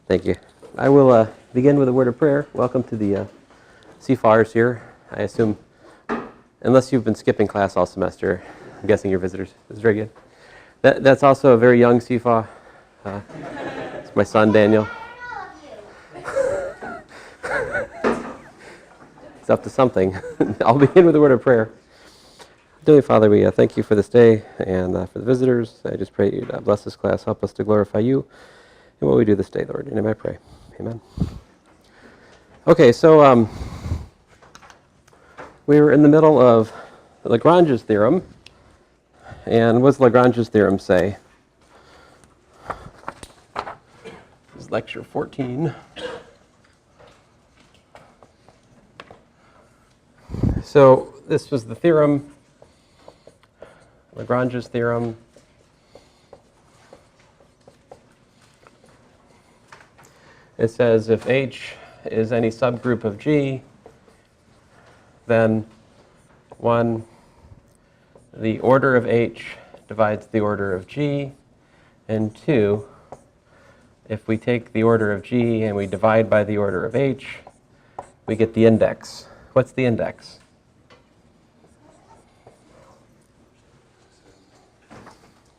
Thank you. I will begin with a word of prayer. Welcome to the CFARs here. I assume, unless you've been skipping class all semester, I'm guessing you're visitors. That's very good. That's also a very young CFA. It's my son, Daniel. It's up to something. I'll begin with a word of prayer. Dear Father, we thank you for this day and for the visitors. I just pray you bless this class, help us to glorify you in what we do this day, Lord. In your name I pray. Amen. Okay, so we were in the middle of Lagrange's theorem. And what does Lagrange's theorem say? This is lecture 14. So this was the theorem, Lagrange's theorem. It says if H is any subgroup of G, then 1, the order of H divides the order of G, and 2, if we take the order of G and we divide by the order of H, we get the index. What's the index?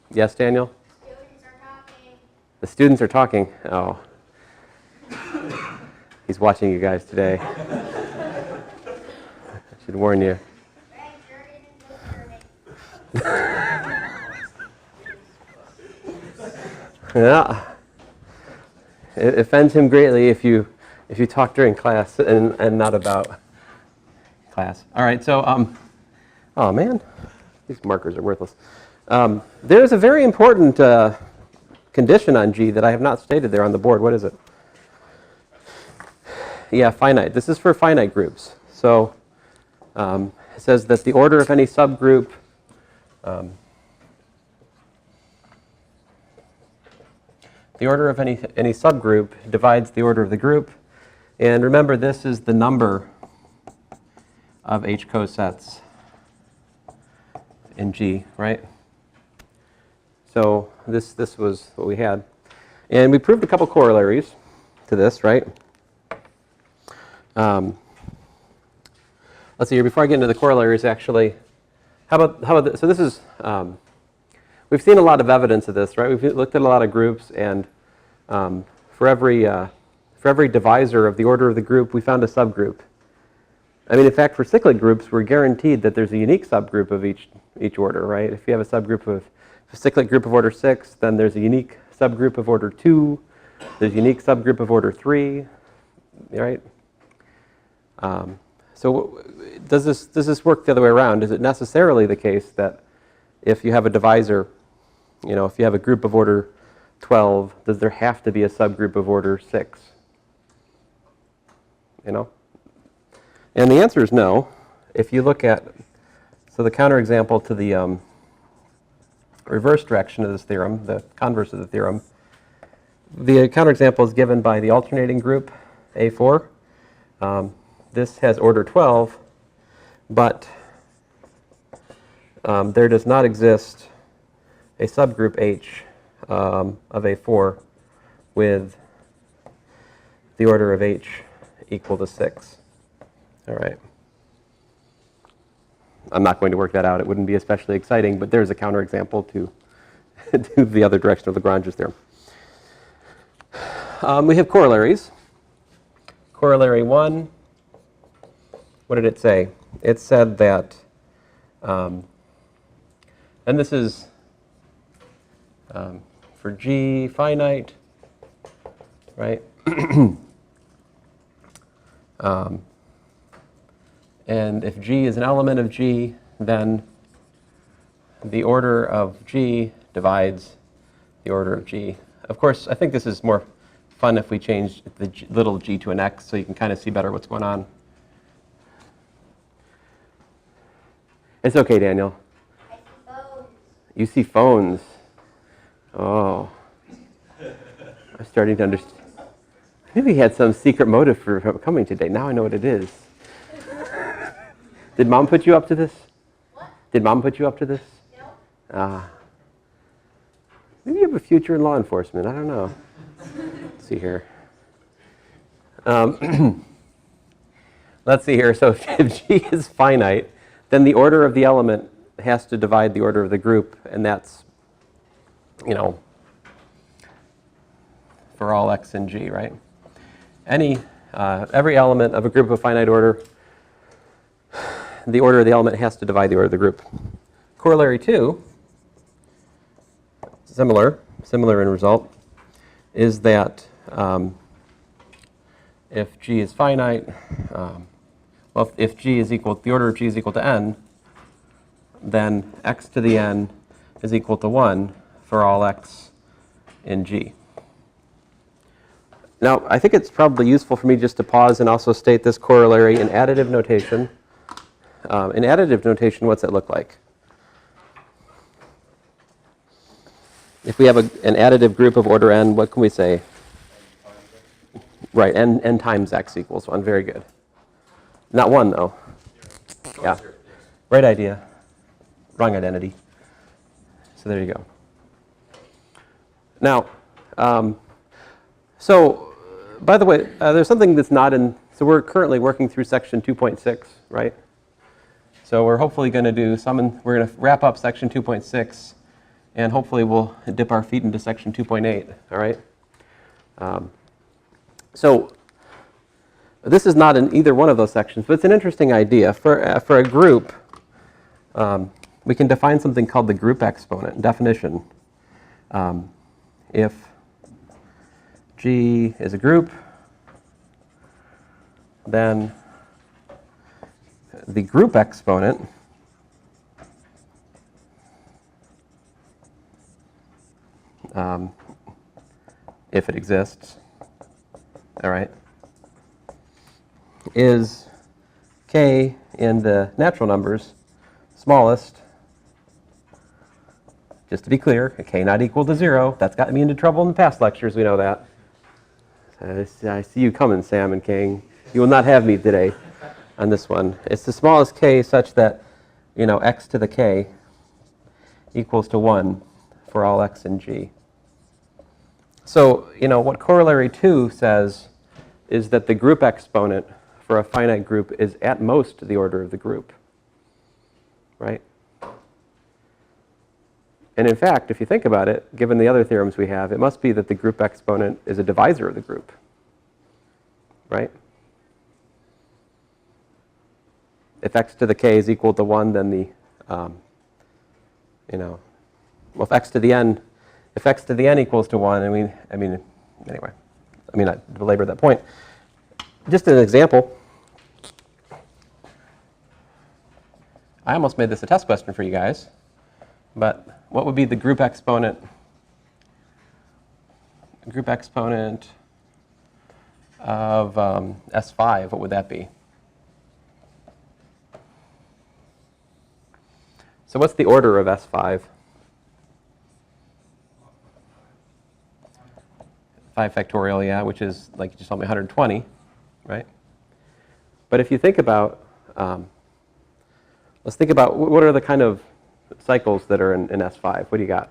Yes, Daniel? Students are talking. The students are talking. Oh. He's watching you guys today. I should warn you. Yeah. It offends him greatly if you talk during class and not about class. All right, so oh man, these markers are worthless. There's a very important condition on G that I have not stated there on the board. What is it? Yeah, finite. This is for finite groups. So it says that the order of any subgroup divides the order of the group. And remember, this is the number of H cosets in G, right? So this was what we had. And we proved a couple corollaries to this, right? Let's see here, before I get into the corollaries, actually, how about this? So this is, we've seen a lot of evidence of this, right? We've looked at a lot of groups, and for every divisor of the order of the group, we found a subgroup. I mean, in fact, for cyclic groups, we're guaranteed that there's a unique subgroup of each order, right? If you have a subgroup of a cyclic group of order 6, then there's a unique subgroup of order 2. There's a unique subgroup of order 3, right? So does this work the other way around? Is it necessarily the case that if you have a divisor, if you have a group of order 12, does there have to be a subgroup of order 6? And the answer is no. If you look at, so the counterexample to the reverse direction of this theorem, the converse of the theorem, the counterexample is given by the alternating group, A4. This has order 12, but there does not exist a subgroup H of A4 with the order of H equal to 6. All right. I'm not going to work that out. It wouldn't be especially exciting, but there's a counterexample to the other direction of Lagrange's theorem. We have corollaries. Corollary 1. What did it say? It said that, and this is for G finite, right? And if G is an element of G, then the order of G divides the order of G. Of course, I think this is more fun if we change the little g to an x so you can kind of see better what's going on. It's okay, Daniel. I see phones. You see phones. Oh. I'm starting to understand. Maybe he had some secret motive for coming today. Now I know what it is. Did Mom put you up to this? What? Did Mom put you up to this? No. Ah. Maybe you have a future in law enforcement. I don't know. Let's see here. Let's see here. So if G is finite, then the order of the element has to divide the order of the group, and that's, for all x in G, right? Every element of a group of finite order, the order of the element has to divide the order of the group. Corollary 2, similar in result, is that if G is finite, if G is equal, the order of G is equal to n, then x to the n is equal to 1 for all x in G. Now, I think it's probably useful for me just to pause and also state this corollary in additive notation. In additive notation, what's it look like? If we have an additive group of order n, what can we say? Right, n times x equals 1. Very good. Not 1, though. Yeah. Right idea. Wrong identity. So there you go. Now, so by the way, there's something that's not in, so we're currently working through section 2.6, right? So we're hopefully going to do we're going to wrap up section 2.6, and hopefully we'll dip our feet into section 2.8, all right? So this is not in either one of those sections, but it's an interesting idea. For a group, we can define something called the group exponent. Definition. If G is a group, then the group exponent if it exists, all right, is k in the natural numbers smallest. Just to be clear, a k not equal to 0. That's gotten me into trouble in the past lectures. We know that. I see you coming, Sam and King. You will not have me today on this one. It's the smallest k such that, x to the k equals to 1 for all x in G. So, what corollary 2 says is that the group exponent for a finite group is at most the order of the group, right? And in fact, if you think about it, given the other theorems we have, it must be that the group exponent is a divisor of the group, right? If x to the k is equal to 1, then the, well, if x to the n equals to 1, anyway, not belabor that point. Just an example. I almost made this a test question for you guys, but what would be the group exponent? Group exponent of S5, what would that be? So what's the order of S5? 5 factorial, yeah, which is, like you just told me, 120, right? But if you think about, let's think about what are the kind of cycles that are in S5. What do you got?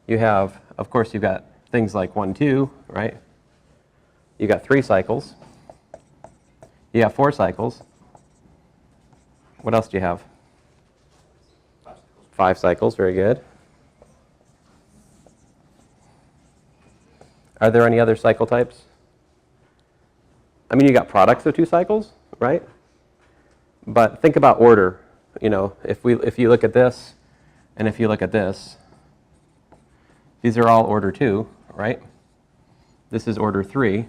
You have, of course, you've got things like 1, 2, right? You got 3 cycles. You have 4 cycles. What else do you have? 5 cycles, very good. Are there any other cycle types? I mean, you got products of 2 cycles, right? But think about order. If you look at this, and if you look at this, these are all order 2, right? This is order 3.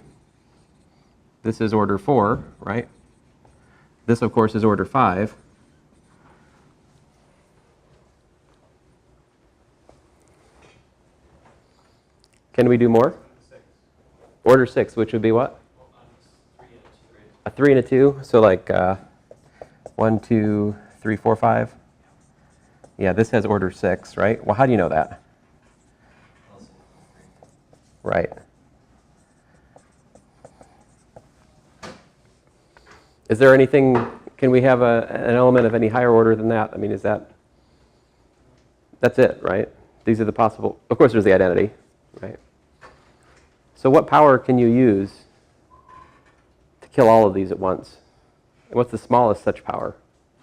This is order 4, right? This, of course, is order 5. Can we do more? Order 6, which would be what? A 3 and a 2. So like 1, 2, 3, 4, 5. Yeah, this has order 6, right? Well, how do you know that? Right. Is there anything, can we have an element of any higher order than that? I mean, that's it, right? These are the possible, of course there's the identity, right? So what power can you use kill all of these at once. And what's the smallest such power?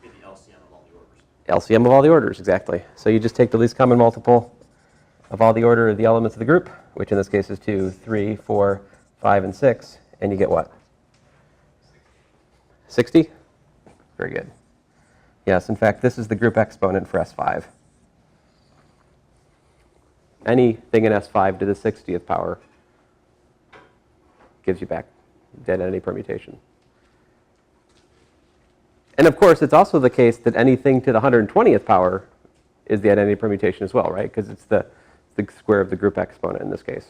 Get the LCM of all the orders. LCM of all the orders, exactly. So you just take the least common multiple of all the order of the elements of the group, which in this case is 2, 3, 4, 5, and 6, and you get what? 60? Very good. Yes, in fact, this is the group exponent for S5. Anything in S5 to the 60th power gives you back the identity permutation. And of course, it's also the case that anything to the 120th power is the identity permutation as well, right? Because it's the square of the group exponent in this case.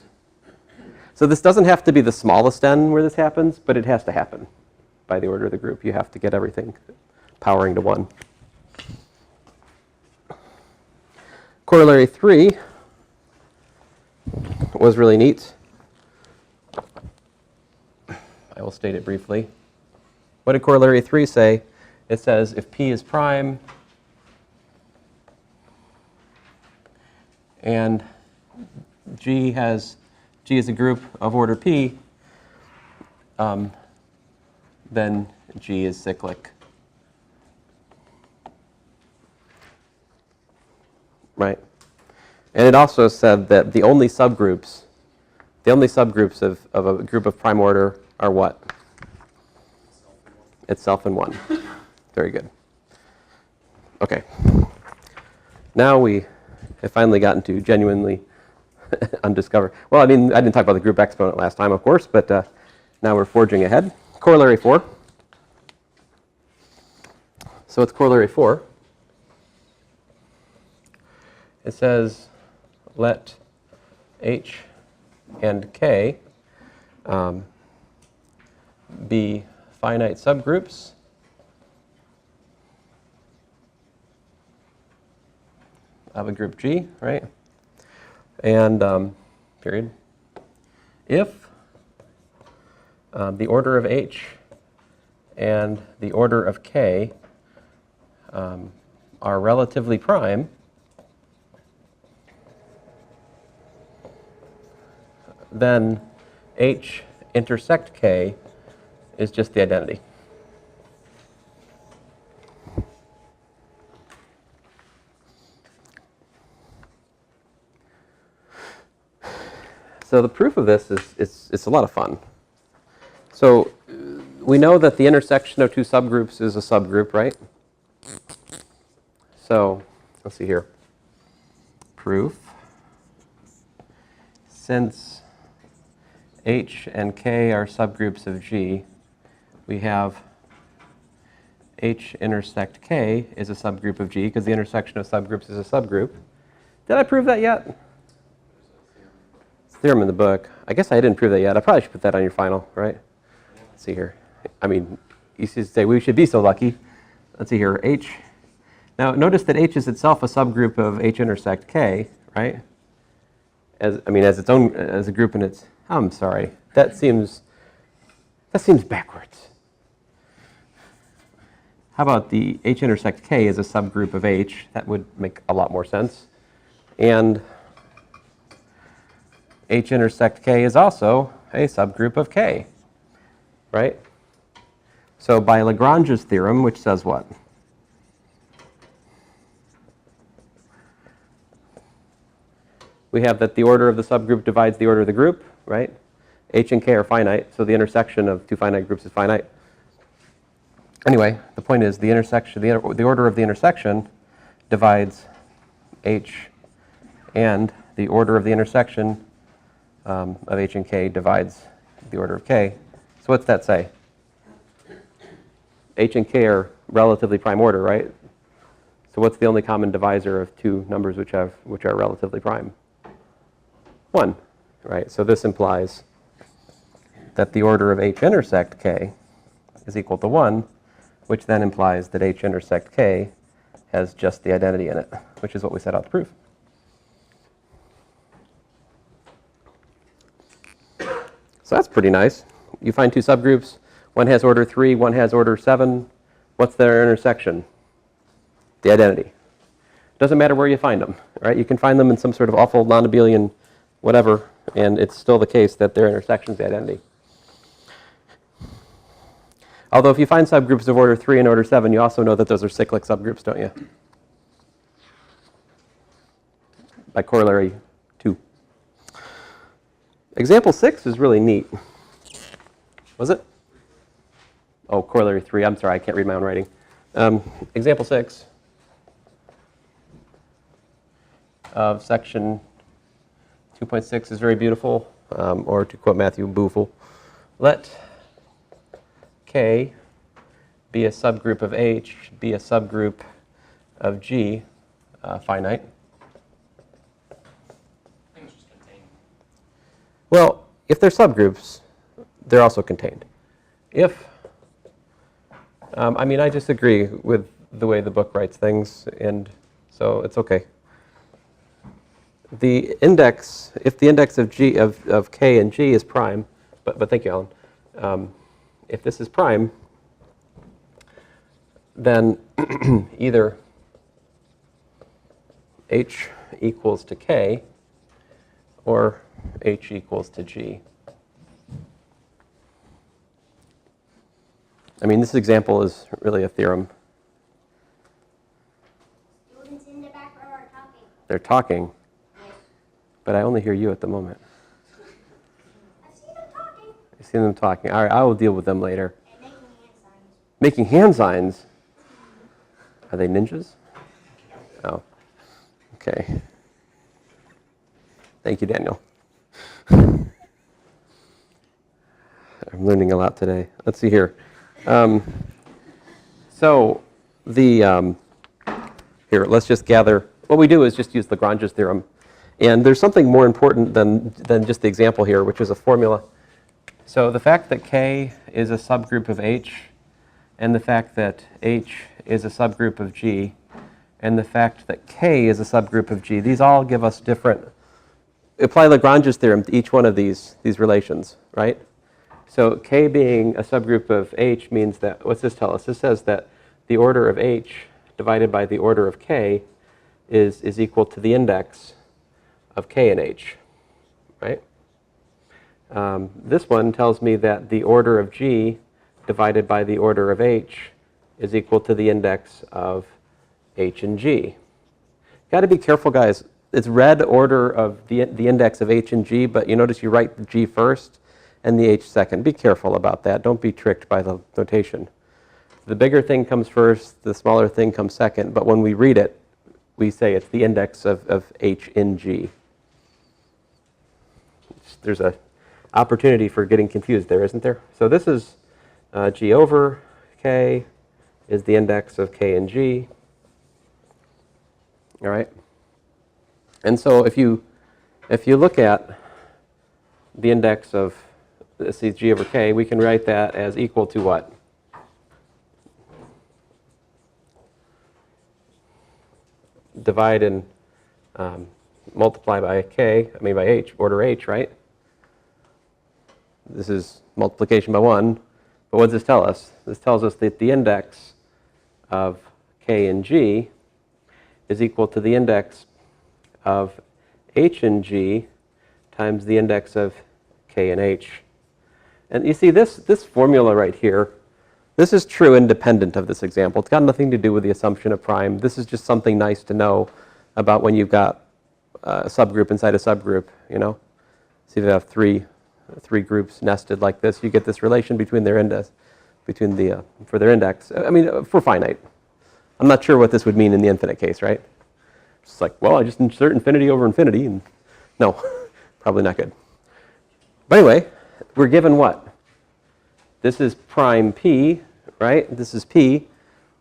So this doesn't have to be the smallest n where this happens, but it has to happen by the order of the group. You have to get everything powering to 1. Corollary 3 was really neat. I will state it briefly. What did corollary 3 say? It says if P is prime and G is a group of order P, then G is cyclic. Right? And it also said that the only subgroups of a group of prime order are what? Itself and 1. Very good. Okay. Now we have finally gotten to genuinely undiscovered. Well, I mean, I didn't talk about the group exponent last time, of course, but now we're forging ahead. Corollary 4. So it's corollary 4. It says let H and K be finite subgroups of a group G, right? And period. If the order of H and the order of K are relatively prime, then H intersect K is just the identity. So the proof of this is it's a lot of fun. So we know that the intersection of two subgroups is a subgroup, right? So let's see here. Proof. Since H and K are subgroups of G, we have H intersect K is a subgroup of G because the intersection of subgroups is a subgroup. Did I prove that yet? It's theorem in the book. I guess I didn't prove that yet. I probably should put that on your final, right? Let's see here. I mean, you should say we should be so lucky. Let's see here. H. Now notice that H is itself a subgroup of H intersect K, right? As its own as a group in its. I'm sorry. That seems backwards. How about the H intersect K is a subgroup of H? That would make a lot more sense. And H intersect K is also a subgroup of K, right? So by Lagrange's theorem, which says what? We have that the order of the subgroup divides the order of the group, right? H and K are finite, so the intersection of two finite groups is finite. Anyway, the point is the intersection, the order of the intersection divides H, and the order of the intersection of H and K divides the order of K. So what's that say? H and K are relatively prime order, right? So what's the only common divisor of two numbers which are relatively prime? 1, right? So this implies that the order of H intersect K is equal to 1, which then implies that H intersect K has just the identity in it, which is what we set out to prove. So that's pretty nice. You find two subgroups. One has order 3, one has order 7. What's their intersection? The identity. Doesn't matter where you find them, right? You can find them in some sort of awful non-abelian whatever, and it's still the case that their intersection is the identity. Although if you find subgroups of order 3 and order 7, you also know that those are cyclic subgroups, don't you? By corollary 2. Example 6 is really neat. Was it? Oh, corollary 3. I'm sorry, I can't read my own writing. Example 6 of section 2.6 is very beautiful, or to quote Matthew, booful. Let K be a subgroup of H, be a subgroup of G, finite. Things just contained. Well, if they're subgroups, they're also contained. If, I mean, I disagree with the way the book writes things, and so it's okay. The index, if the index of G of K and G is prime, but thank you, Alan. If this is prime, then either H equals to K or H equals to G. I mean, this example is really a theorem. Students in the back row are talking. They're talking, but I only hear you at the moment. I see them talking I see them talking. All right, I will deal with them later. and making hand signs. Making hand signs? Are they ninjas? Oh, okay. Thank you, Daniel. I'm learning a lot today. Let's see here. So the here, let's just gather. What we do is just use Lagrange's theorem. And there's something more important than just the example here, which is a formula. So the fact that K is a subgroup of H, and the fact that H is a subgroup of G, and the fact that K is a subgroup of G, these all give us different, apply Lagrange's theorem to each one of these relations, right? So K being a subgroup of H means that, what's this tell us? This says that the order of H divided by the order of K is equal to the index of K and H, right? This one tells me that the order of G divided by the order of H is equal to the index of H and G. Got to be careful, guys. It's read order of the index of H and G, but you notice you write the G first and the H second. Be careful about that. Don't be tricked by the notation. The bigger thing comes first, the smaller thing comes second, but when we read it, we say it's the index of H in G. There's an opportunity for getting confused there, isn't there? So this is G over K is the index of K and G. All right? And so if you look at the index of, let's see, G over K, we can write that as equal to what? Divide and multiply by K, I mean by H, order H, right? This is multiplication by 1. But what does this tell us? This tells us that the index of K and G is equal to the index of H and G times the index of K and H. And you see this formula right here, this is true independent of this example. It's got nothing to do with the assumption of prime. This is just something nice to know about when you've got a subgroup inside a subgroup, you know. So if you have three groups nested like this, you get this relation between their index, for their index. I mean, for finite. I'm not sure what this would mean in the infinite case, right? It's like, well, I just insert infinity over infinity, and no, probably not good. But anyway, we're given what? This is prime P, right? This is P.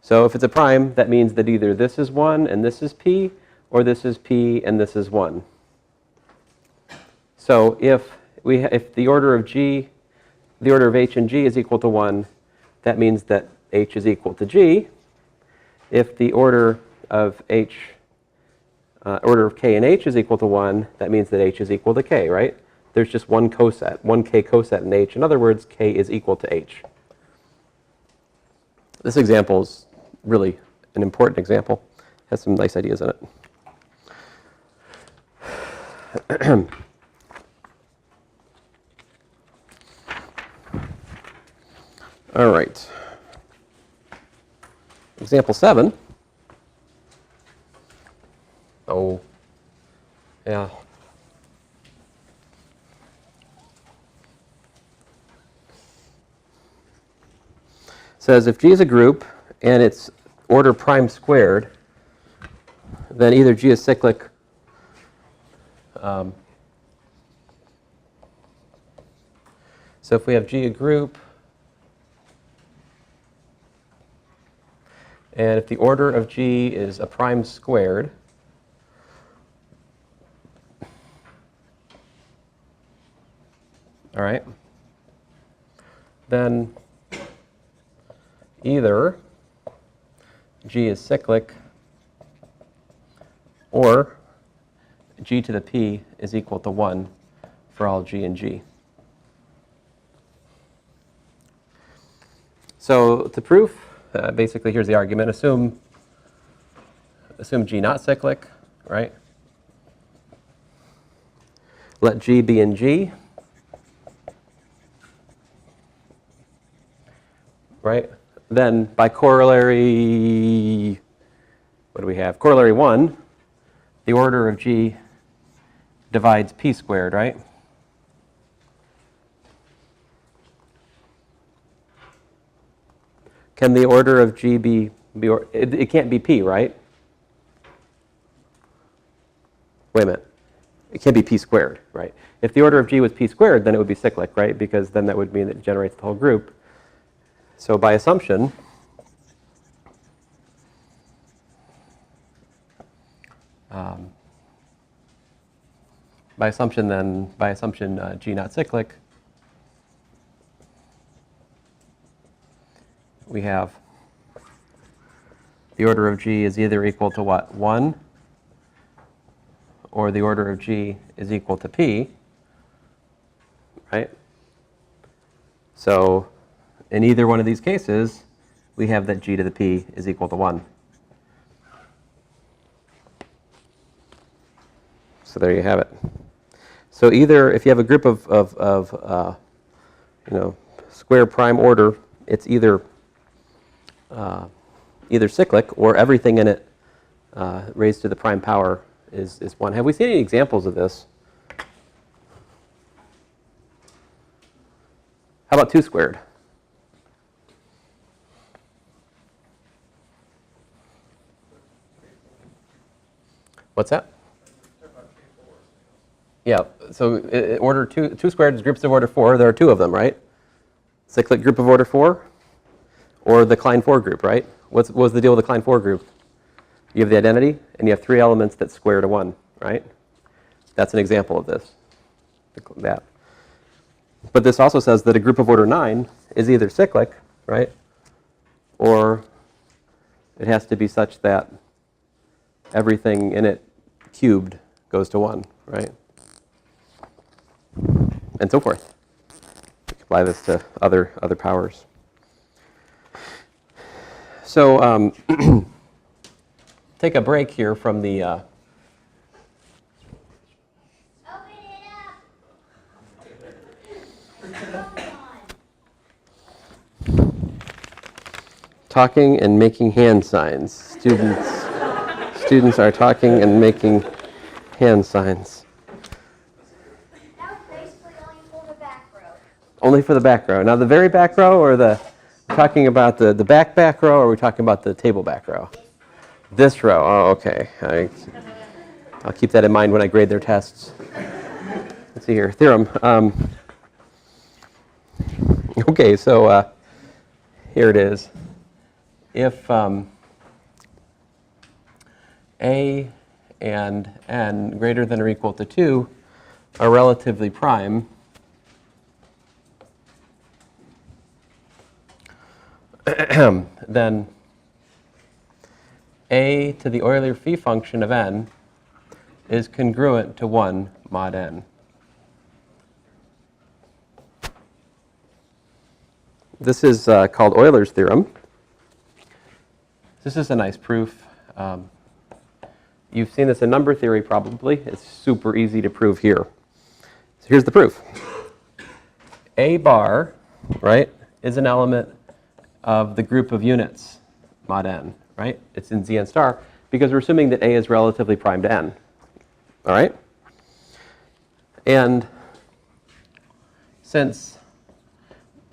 So if it's a prime, that means that either this is 1 and this is P, or this is P and this is 1. So if the order of G, the order of H and G is equal to 1, that means that H is equal to G. If the order of K and H is equal to 1, that means that H is equal to K, right? There's just one coset, one K coset in H. In other words, K is equal to H. This example is really an important example. Has some nice ideas in it. All right. example 7. Oh, yeah. Says if G is a group and it's order prime squared, then either G is cyclic so if we have G a group, and if the order of G is a prime squared, all right, then either G is cyclic or G to the P is equal to 1 for all G and G. So to prove, basically here's the argument. Assume G not cyclic, right? Let G be in G, right? Then by corollary, what do we have? Corollary 1, the order of G divides P squared, right? Can the order of G be it can't be P, right? Wait a minute. It can't be P squared, right? If the order of G was P squared, then it would be cyclic, right? Because then that would mean that it generates the whole group. So by assumption, G not cyclic, we have the order of G is either equal to what? 1, or the order of G is equal to P, right? So in either one of these cases, we have that G to the P is equal to 1. So there you have it. So either if you have a group of square prime order, it's either cyclic or everything in it raised to the prime power is 1. Have we seen any examples of this? How about 2 squared? What's that? Yeah, so order 2 squared is groups of order 4. There are 2 of them, right? Cyclic group of order 4 or the Klein 4 group, right? What's the deal with the Klein 4 group? You have the identity and you have 3 elements that square to 1, right? That's an example of this. That. But this also says that a group of order 9 is either cyclic, right? Or it has to be such that everything in it cubed goes to 1, right? And so forth. We can apply this to other powers. So take a break here from the Open it up. Come on. talking and making hand signs. Students are talking and making hand signs. That was basically only for the back row. Only for the back row. Now the very back row, or talking about the back row, or are we talking about the table back row? This row. Oh, okay. I'll keep that in mind when I grade their tests. Let's see here. Theorem. Okay, so here it is. If A and n greater than or equal to 2 are relatively prime, then A to the Euler phi function of n is congruent to 1 mod n. This is called Euler's theorem. This is a nice proof. You've seen this in number theory probably. It's super easy to prove here. So here's the proof. A bar, right, is an element of the group of units mod n, right? It's in Zn star because we're assuming that A is relatively prime to n. All right? And since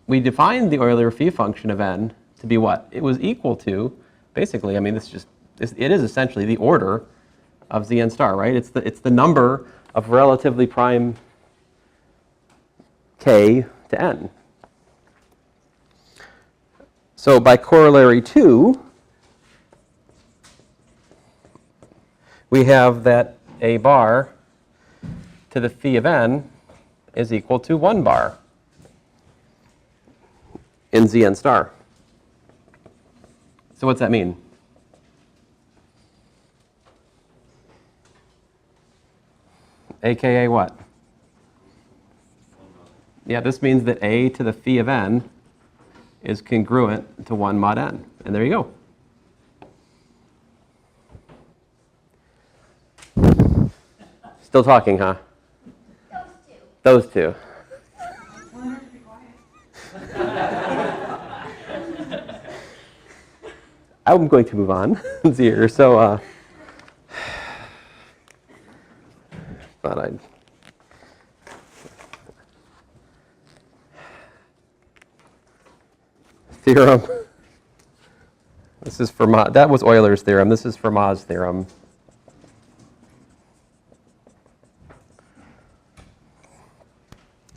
we defined the Euler phi function of n to be what? It was equal to, basically, I mean, it is essentially the order of Zn star, right? It's the number of relatively prime k to n. So by corollary 2, we have that a bar to the phi of n is equal to 1 bar in Zn star. So what's that mean? AKA what? Yeah, this means that a to the phi of n is congruent to 1 mod n. And there you go. Still talking, huh? Those two. Those two. I'm going to move on here. So, thought I'd. Theorem. This is Fermat. That was Euler's theorem. This is Fermat's theorem.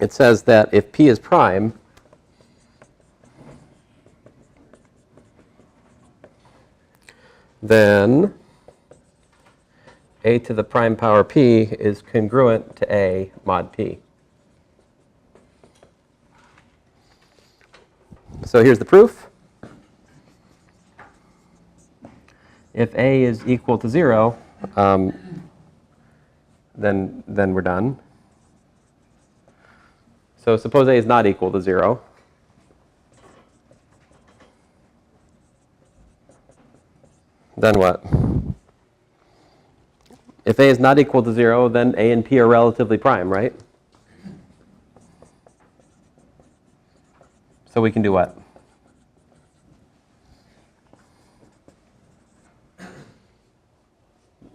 It says that if P is prime, then a to the prime power P is congruent to a mod P. So here's the proof. If a is equal to 0, then we're done. So suppose a is not equal to 0. Then what? If a is not equal to 0, then a and p are relatively prime, right? So we can do what?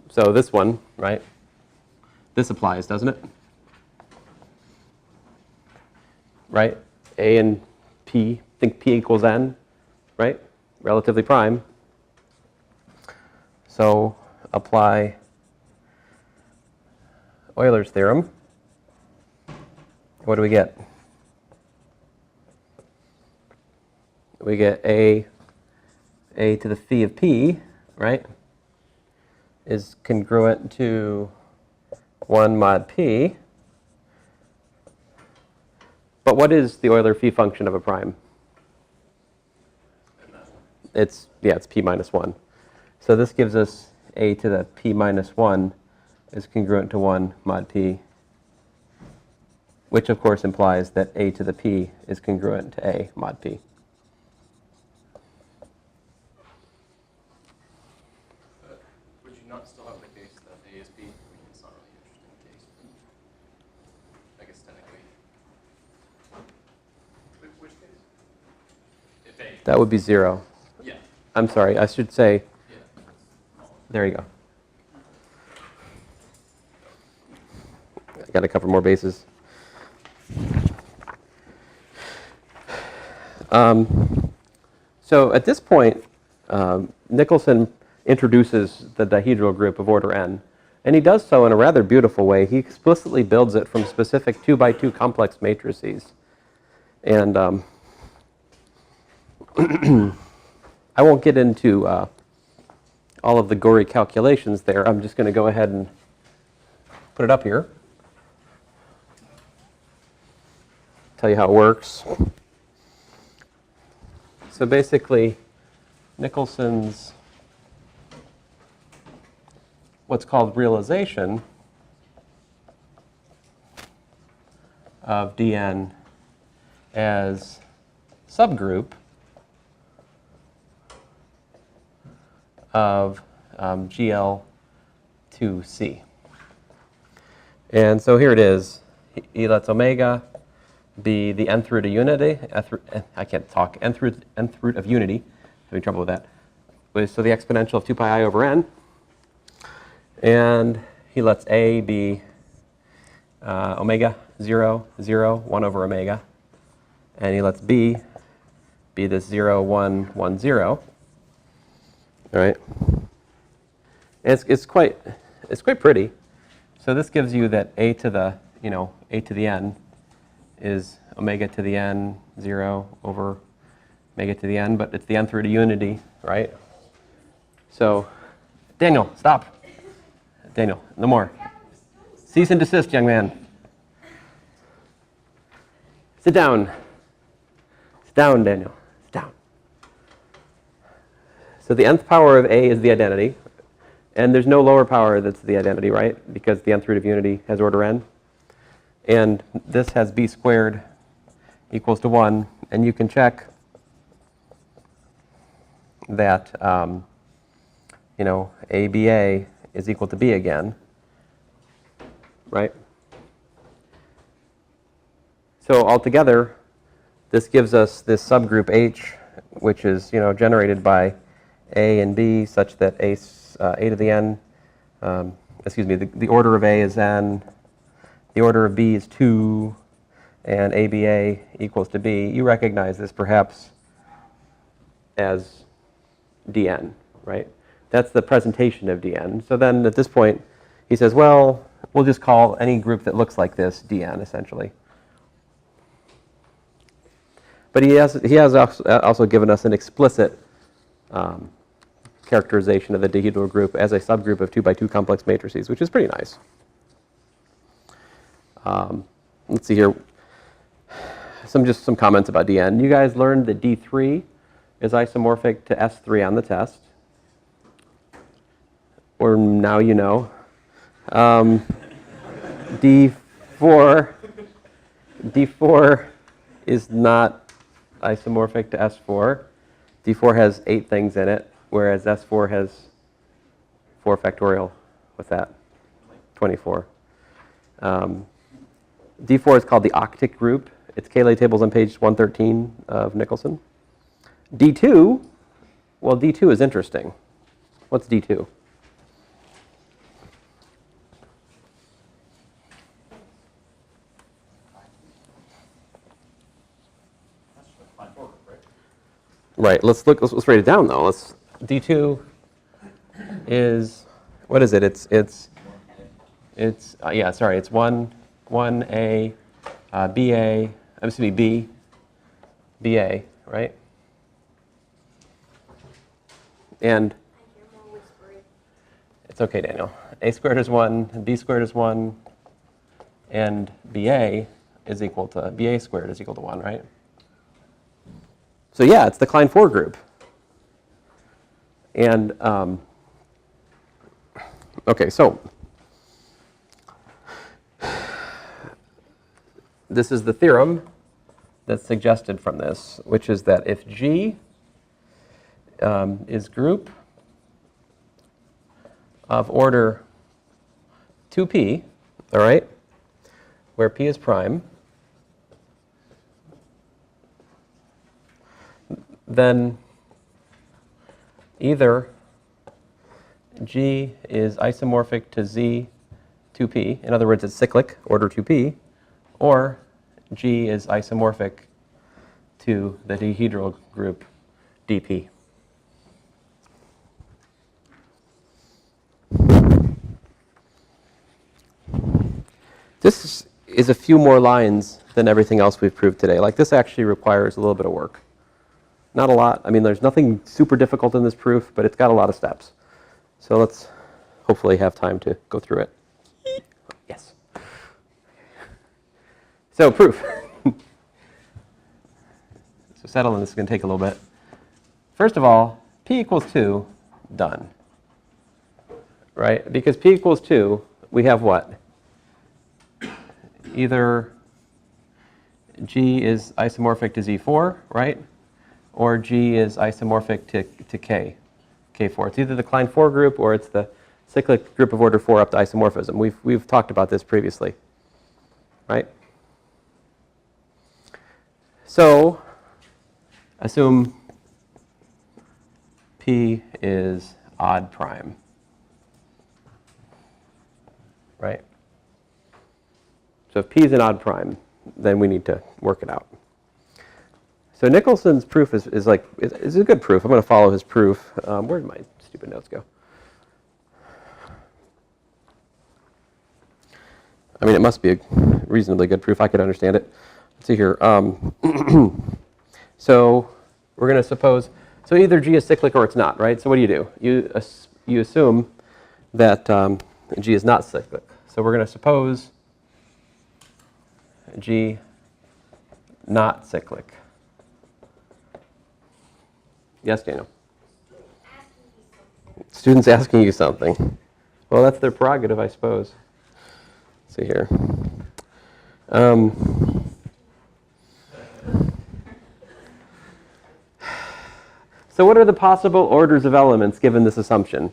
So this one, right? This applies, doesn't it? Right? A and p, think p equals n, right? Relatively prime. So apply Euler's theorem. What do we get? We get a to the phi of p, right, is congruent to 1 mod p. But what is the Euler phi function of a prime? It's p minus 1. So this gives us a to the p minus 1 is congruent to 1 mod p, which of course implies that a to the p is congruent to a mod p. Would you not still have the case that A is B? I mean, it's not really an interesting case. I guess technically. Which case? If A. That would be 0. Yeah. I'm sorry, I should say, Yeah. there you go. I got to cover more bases. So at this point, Nicholson introduces the dihedral group of order n, and he does so in a rather beautiful way. He explicitly builds it from specific 2x2 complex matrices. And I won't get into all of the gory calculations there. I'm just going to go ahead and put it up here. Tell you how it works. So basically, Nicholson's what's called realization of dn as subgroup of GL2C. And so here it is. He lets omega be the nth root of unity. I can't talk. Nth root of unity. Having trouble with that. So the exponential of 2 pi I over n. And he lets a be omega 0, 0, 1 over omega. And he lets b be this 0, 1, 1, 0. All right? And it's quite pretty. So this gives you that a to the, a to the n is omega to the n 0 over omega to the n, but it's the nth root of unity, right? So, Daniel, stop. Daniel, no more. Cease and desist, young man. Sit down. Sit down, Daniel. Sit down. So the nth power of a is the identity. And there's no lower power that's the identity, right? Because the nth root of unity has order n. And this has b squared equals to 1. And you can check that, ABA is equal to b again, right? So altogether, this gives us this subgroup H, which is, generated by a and b such that a to the n, the order of a is n, the order of b is 2, and ABA equals to b. You recognize this perhaps as dn, right? That's the presentation of dn. So then at this point, he says, well, we'll just call any group that looks like this dn, essentially. But he has also given us an explicit characterization of the Dihedral group as a subgroup of 2 by 2 complex matrices, which is pretty nice. Let's see here. Just some comments about dn. You guys learned that D3 is isomorphic to S3 on the test. Or now you know. D4 is not isomorphic to S4. D4 has 8 things in it, whereas S4 has 4 factorial. What's that? 24. D4 is called the octic group. Its Cayley tables on page 113 of Nicholson. D2, well, D2 is interesting. What's D2? Right. Let's write it down though. D2 is, what is it? It's 1A, BA, BA, right? And it's okay, Daniel. A squared is 1, B squared is 1, and BA squared is equal to 1, right? So yeah, it's the Klein-4 group. And, okay, so this is the theorem that's suggested from this, which is that if G is group of order 2p, all right, where p is prime, then either G is isomorphic to Z 2p, in other words, it's cyclic, order 2p, or G is isomorphic to the dihedral group dp. This is a few more lines than everything else we've proved today. Like, this actually requires a little bit of work. Not a lot. I mean, there's nothing super difficult in this proof, but it's got a lot of steps. So let's hopefully have time to go through it. Yes. So proof. So settle in. This is going to take a little bit. First of all, p equals 2, done. Right? Because p equals 2, we have what? Either G is isomorphic to Z4, right? Or G is isomorphic to K, K4. It's either the Klein-4 group or it's the cyclic group of order 4 up to isomorphism. We've talked about this previously, right? So assume P is odd prime, right? So if P is an odd prime, then we need to work it out. So Nicholson's proof is a good proof. I'm going to follow his proof. Where did my stupid notes go? I mean, it must be a reasonably good proof. I could understand it. Let's see here. So we're going to suppose, so either G is cyclic or it's not, right? So what do? You assume that G is not cyclic. So we're going to suppose G not cyclic. Yes, Daniel? Students asking you something. Well, that's their prerogative, I suppose. Let's see here. So what are the possible orders of elements given this assumption?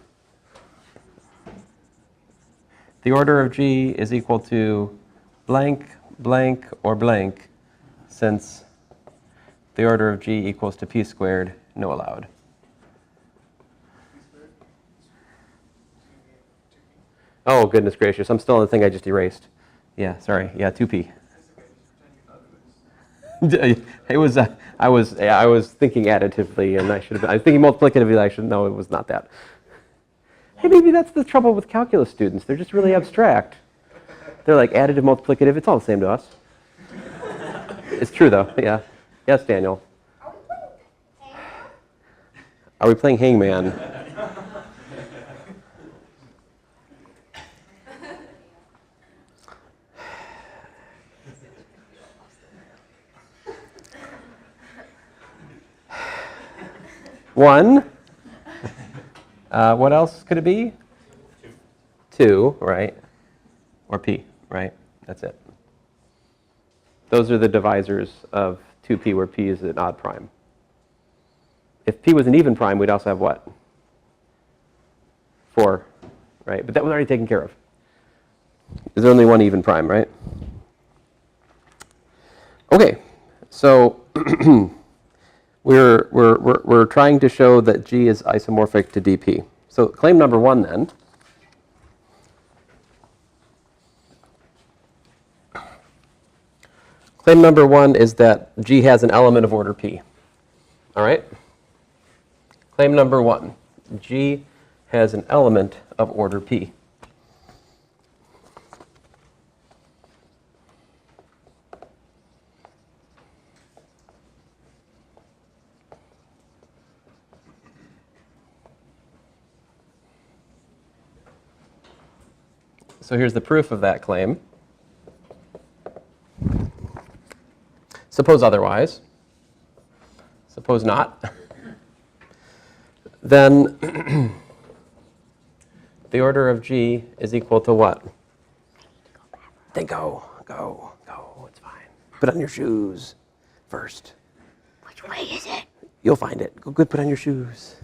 The order of G is equal to blank, blank, or blank, since the order of G equals to P squared, no allowed. Oh, goodness gracious. I'm still on the thing I just erased. Yeah, sorry. Yeah, 2P. It was, I was thinking additively, and I was thinking multiplicatively. I should know it was not that. Hey, maybe that's the trouble with calculus students. They're just really abstract. They're like additive, multiplicative. It's all the same to us. It's true, though. Yeah. Yes, Daniel. Are we playing hangman? One. What else could it be? Two, right? Or P, right? That's it. Those are the divisors of 2P, where P is an odd prime. If P was an even prime, we'd also have what? 4, right? But that was already taken care of. There's only one even prime, right? Okay, so we're trying to show that G is isomorphic to dP. So claim number 1 then. Claim number 1 is that G has an element of order P. All right? Claim number 1, G has an element of order P. So here's the proof of that claim. Suppose otherwise. Suppose not. Then the order of G is equal to what? Then go. It's fine. Put on your shoes first. Which way is it? You'll find it. Go good, put on your shoes.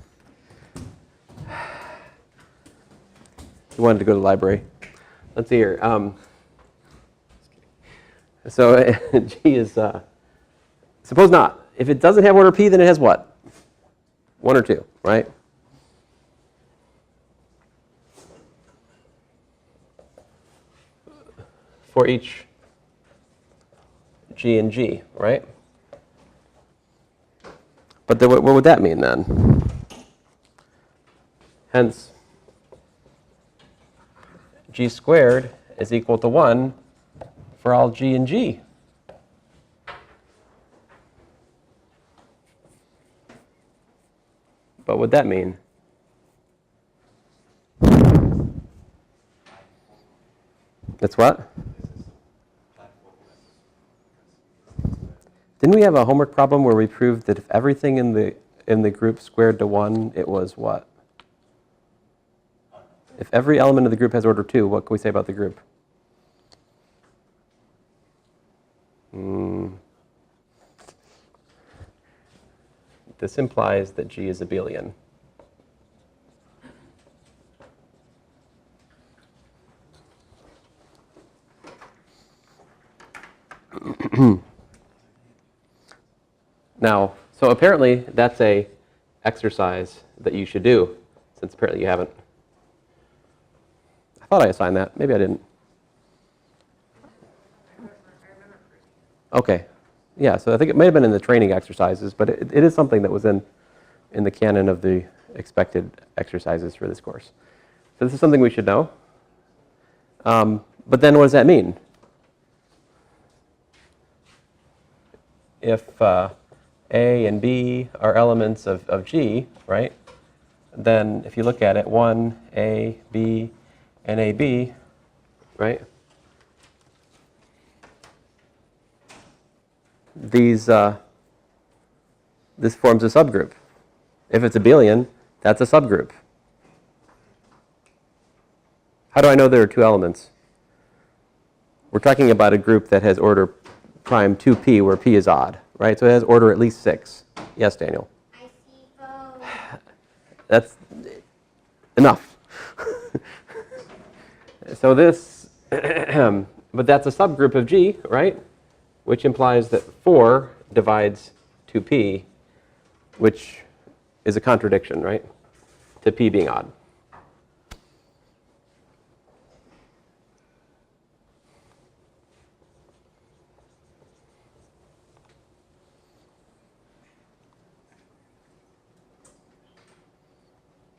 You wanted to go to the library. Let's see here. So G is, suppose not. If it doesn't have order P, then it has what? 1 or 2, right? For each G and G, right? But then what would that mean then? Hence, G squared is equal to 1 for all G and G. But what would that mean? That's what? Didn't we have a homework problem where we proved that if everything in the group squared to 1, it was what? If every element of the group has order 2, what can we say about the group? This implies that G is abelian. Now, so apparently that's a exercise that you should do, since apparently you haven't. I thought I assigned that. Maybe I didn't. Okay. Yeah, so I think it may have been in the training exercises, but it is something that was in the canon of the expected exercises for this course. So this is something we should know. But then what does that mean? If A and B are elements of G, right, then if you look at it, 1, A, B, and AB, right, this forms a subgroup. If it's abelian, that's a subgroup. How do I know there are two elements? We're talking about a group that has order prime 2p, where p is odd, right? So it has order at least 6. Yes, Daniel? I see both. That's enough. So this, but that's a subgroup of G, right? Which implies that 4 divides 2p, which is a contradiction, right? To p being odd.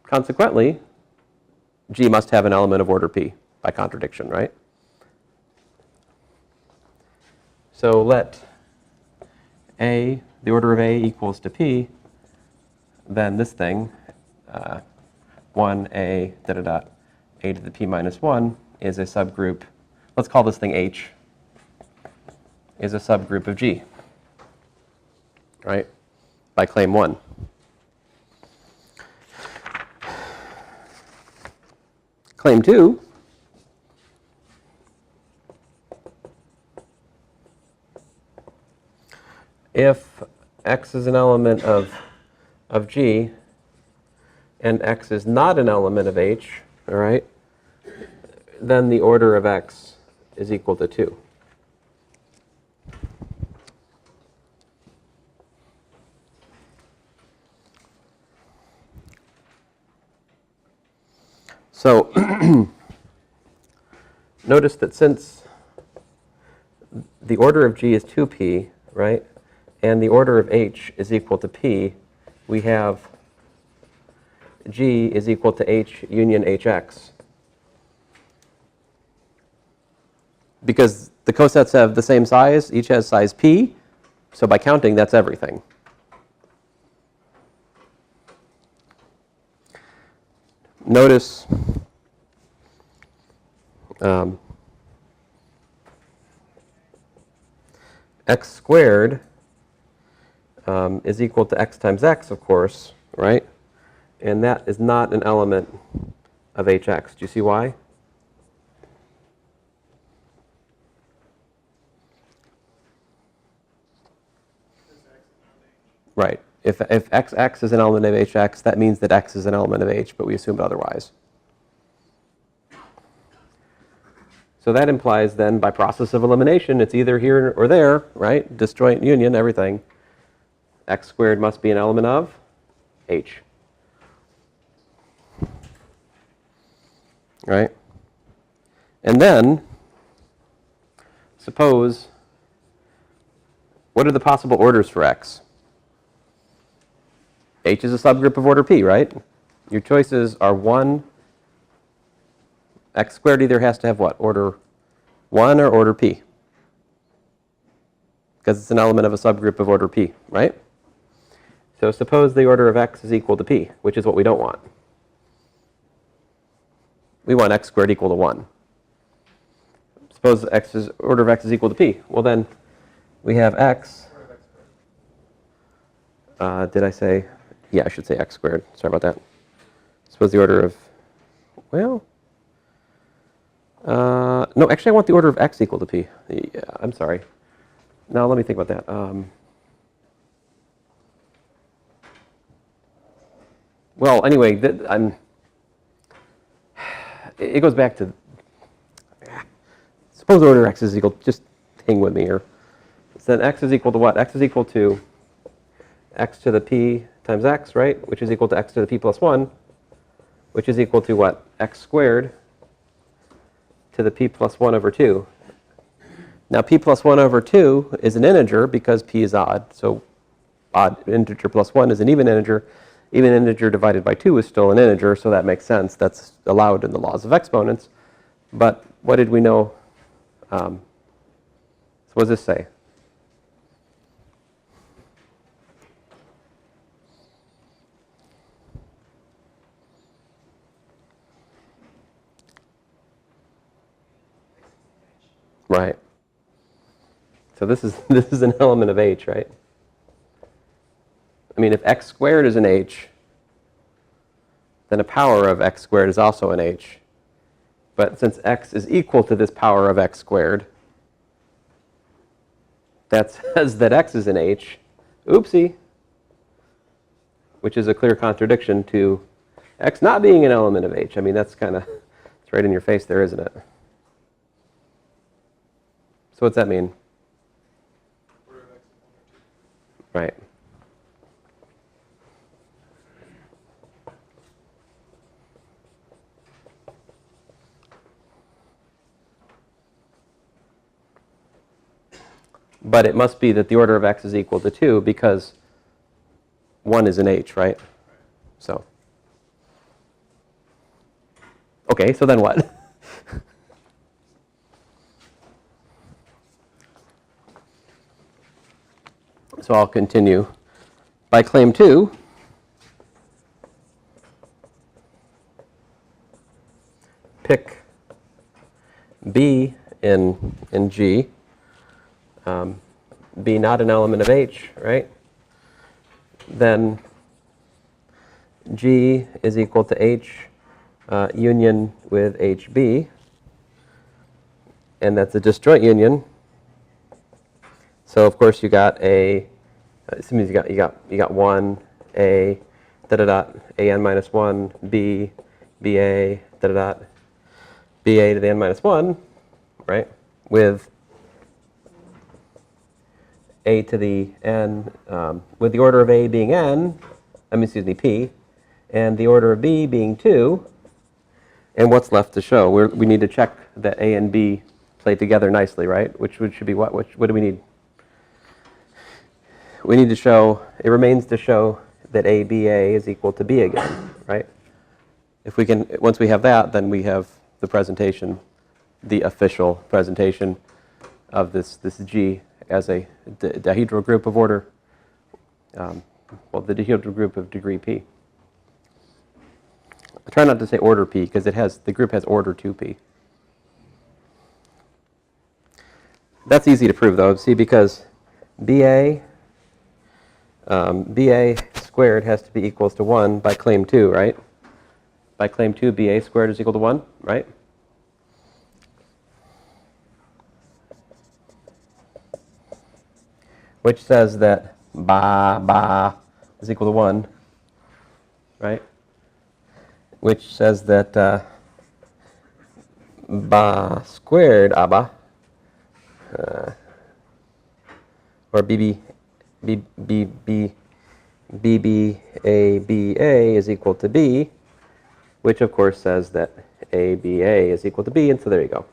Consequently, G must have an element of order p by contradiction, right? So let A, the order of A equals to p, then this thing, 1A, A to the p minus 1, is a subgroup. Let's call this thing H, is a subgroup of G, right? By claim 1. Claim 2, if X is an element of G and X is not an element of H, all right, then the order of X is equal to 2. So notice that since the order of G is 2p, right, and the order of H is equal to p, we have G is equal to H union HX. Because the cosets have the same size, each has size p, so by counting, that's everything. Notice x squared is equal to x times x, of course, right? And that is not an element of hx. Do you see why? Right. If xx is an element of hx, that means that x is an element of h, but we assumed otherwise. So that implies then, by process of elimination, it's either here or there, right? Disjoint union, everything. X squared must be an element of h. Right? And then, suppose, what are the possible orders for x? H is a subgroup of order p, right? Your choices are 1. X squared either has to have what? Order 1 or order p. Because it's an element of a subgroup of order p, right? So suppose the order of x is equal to p, which is what we don't want. We want x squared equal to 1. Suppose order of x is equal to p. Well, then we have x. Did I say? Yeah, I should say x squared. Sorry about that. Suppose the order of, well, no, actually I want the order of x equal to p. Yeah, I'm sorry. Now let me think about that. Well, anyway, it goes back to, suppose order x is equal, just hang with me here. So then x is equal to what? X is equal to x to the p times x, right? Which is equal to x to the p plus 1, which is equal to what? X squared to the p plus 1 over 2. Now, p plus 1 over 2 is an integer because p is odd. So odd integer plus 1 is an even integer. Even integer divided by 2 is still an integer, so that makes sense. That's allowed in the laws of exponents. But what did we know? So what does this say? Right. So this is an element of h, right? I mean, if x squared is an h, then a power of x squared is also an h. But since x is equal to this power of x squared, that says that x is an h. Oopsie. Which is a clear contradiction to x not being an element of h. I mean, that's kind of, it's right in your face there, isn't it? So what's that mean? Right. But it must be that the order of x is equal to 2 because 1 is an h, right? So. Okay, so then what? So I'll continue. By claim 2, pick B in G, B not an element of H, right? Then G is equal to H union with HB, and that's a disjoint union. So of course you got a, this means you got 1, A, da da dot, AN minus 1, B, BA, da da dot, BA to the n minus 1, right? With A to the n, with the order of A being n, P, and the order of B being 2, and what's left to show? We need to check that A and B play together nicely, right? Which should be what? What do we need? We need to show, it remains to show that ABA is equal to B again, right? If we can, once we have that, then we have the presentation, the official presentation of this G as a dihedral group of order, well, the dihedral group of degree P. I try not to say order P because the group has order 2P. That's easy to prove though, see, because BA squared has to be equals to 1 by claim 2, right? By claim 2, BA squared is equal to 1, right? Which says that ba is equal to 1, right? Which says that ba squared aba, or BBABA is equal to B, which of course says that ABA is equal to B, and so there you go.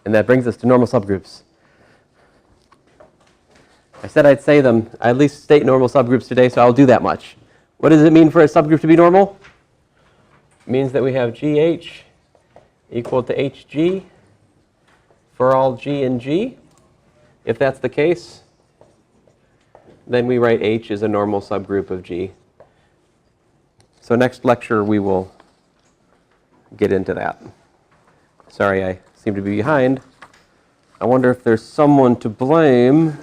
And that brings us to normal subgroups. I said I'd say them, I at least state normal subgroups today, so I'll do that much. What does it mean for a subgroup to be normal? It means that we have GH equal to HG for all G and G. If that's the case, then we write H as a normal subgroup of G. So next lecture we will get into that. Sorry, I seem to be behind. I wonder if there's someone to blame.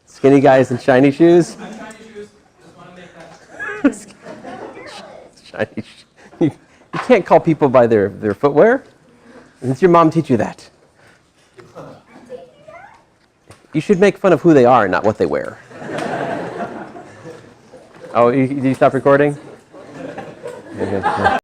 Skinny guys in shiny shoes. I'm shiny shoes. Just want to make that. Shiny shoes. You can't call people by their footwear. Didn't your mom teach you that? You should make fun of who they are, not what they wear. Oh, did you stop recording? Okay, good.